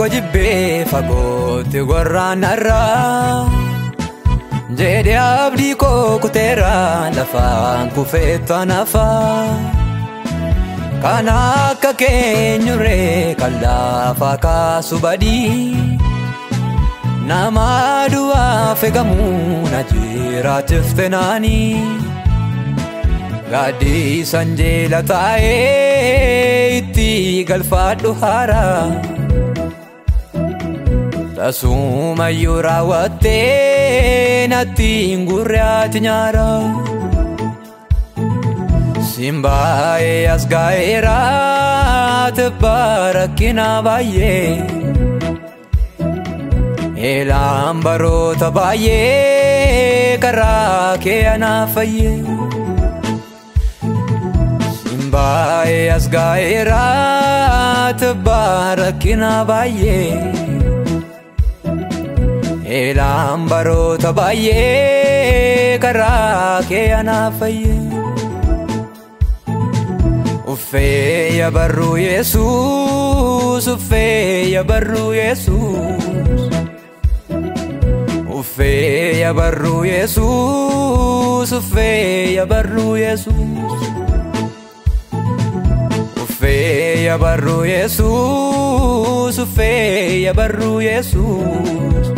ko jibbe fagootti gorraanarraa jedhe abdii koo kuteera lafaan kufeettan hafaa kan akka keenyurree kan lafa kaasu badii nama du'aa feegamuu na jiraatifte naanii gaaddi sanjeela taa'ee itti galfadhu haaraa tasumayyuu raawwattee natti hin gurraati nyaara simbaa'ee as gaa'eera tibbaa rakkina baay'ee elaan baroota baay'ee karaa kee anaaf fayyee simbaa'ee as gaa'eera tibbaa rakkina baay'ee elaan baroota baay'ee karaa kee anaaf fayyee uffee yabarruu Yesuus uffee yabarruu Yesuus uffee yabarruu Yesuus uffee yabarruu Yesuus uffee yabarruu Yesuus uffee yabarruu Yesuus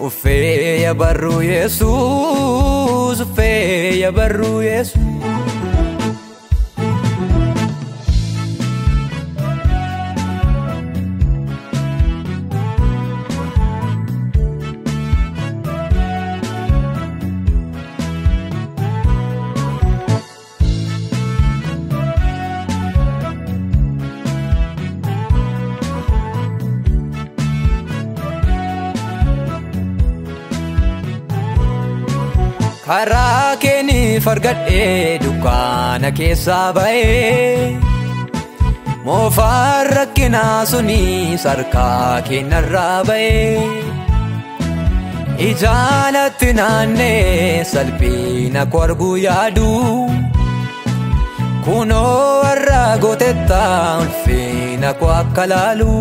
uffee yabarruu Yesuus uffee yabarruu Yesuus karaa keeni fargadhee dukkaana keessaa ba'ee moofaan rakkinaa suni sarkaa keenyarraa ba'ee ijaalatti naannee salphina koo arguu yaadu kunoo warra gootetta ulfina koo akka laalu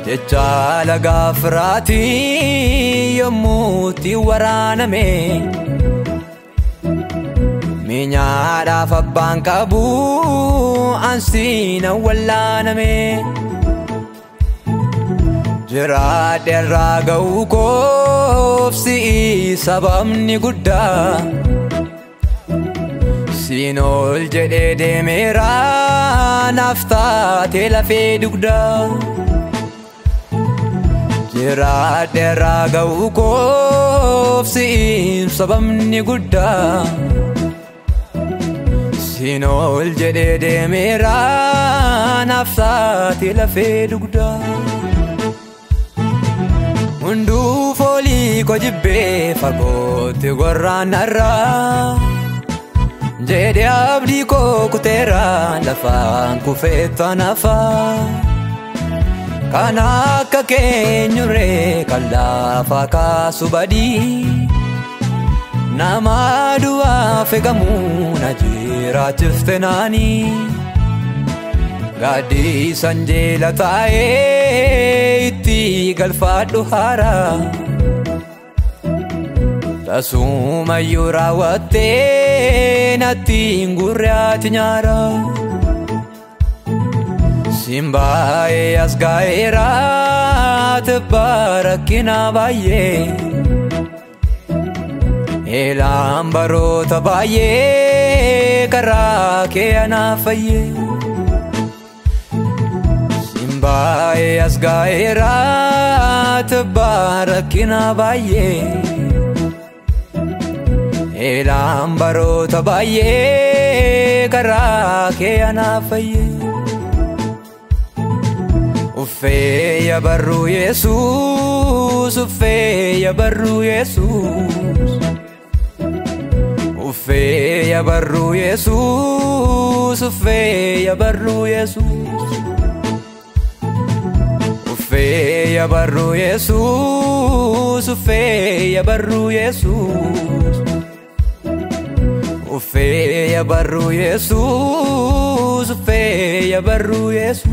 jecha lagaa firaatii yommuutti waraaname minyaadhaaf abbaan qabu ansiina wallaaname jiraadhe irraa ga'uu koof si'i sababni guddaa siin ol jedhee deemeera naaf taatee lafee dugdaa jiraadhe irraa ga'uu koof si'i sababni guddaa siin ol jedhee deemeera naaf taatee lafee dugdaa hunduu foolii koo jibbee fagootti gorraanarraa jedhe abdii koo kuteera lafaan kufeettan hafaa kan akka keenyurree kan lafa kaasu badii nama du'aa feegamuu na jiraatifte naanii gaaddi sanjeela taa'ee itti galfadhu haaraa tasumayyuu raawwattee natti hin gurraati nyaara simbaa'ee as gaa'eera tibbaa rakkina baay'ee elaan baroota baay'ee karaa kee anaaf fayyee simbaa'ee as gaa'eera tibbaa rakkina baay'ee elaan baroota baay'ee karaa kee anaaf fayyee uffee yabarruu Yesuus uffee yabarruu Yesuus uffee yabarruu Yesuus uffee yabarruu Yesuus uffee yabarruu Yesuus uffee yabarruu Yesuus uffee yabarruu Yesuus uffee yabarruu Yesuus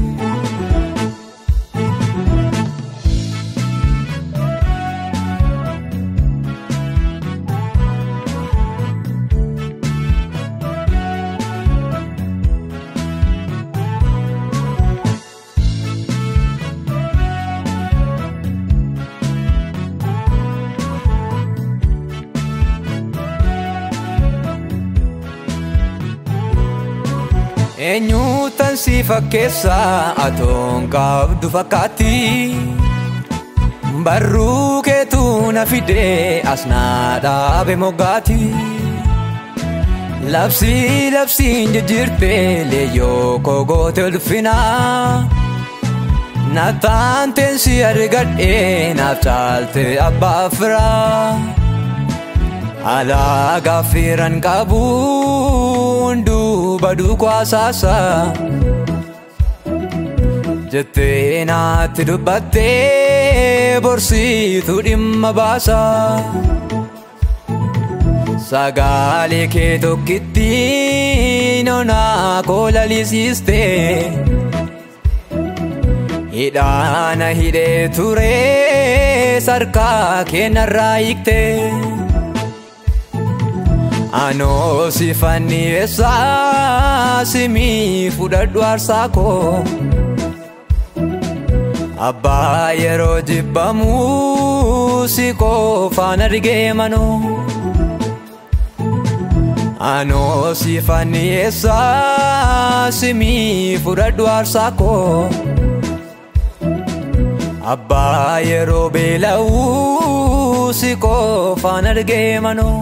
eenyuutan si fakkeessa atoon qabdu fakkaatti barruu keetu na fidee as na dhaabe moggaatti labsiin jijjiirtee leeyyoo koo goote ulfinaa na taanteen si argadhee naaf caalte abbaa firaa alaagaa firan qabu hunduuba duukwaasaasa jettee naatti dubbattee borsiitu dhimma baasa sagalee kee tokkittiin onaa koo lalisiiste hidhaana hidhee ture sarkaa keenarraa hiikte anoo si fanniyeessaa simii fudhadhu aarsaa koo abbaa yeroo jibbamuu si qofaan argee manoo anoo si fanniyeessaa simii fudhadhu aarsaa koo abbaa yeroo beela'uu si qofaan argee manoo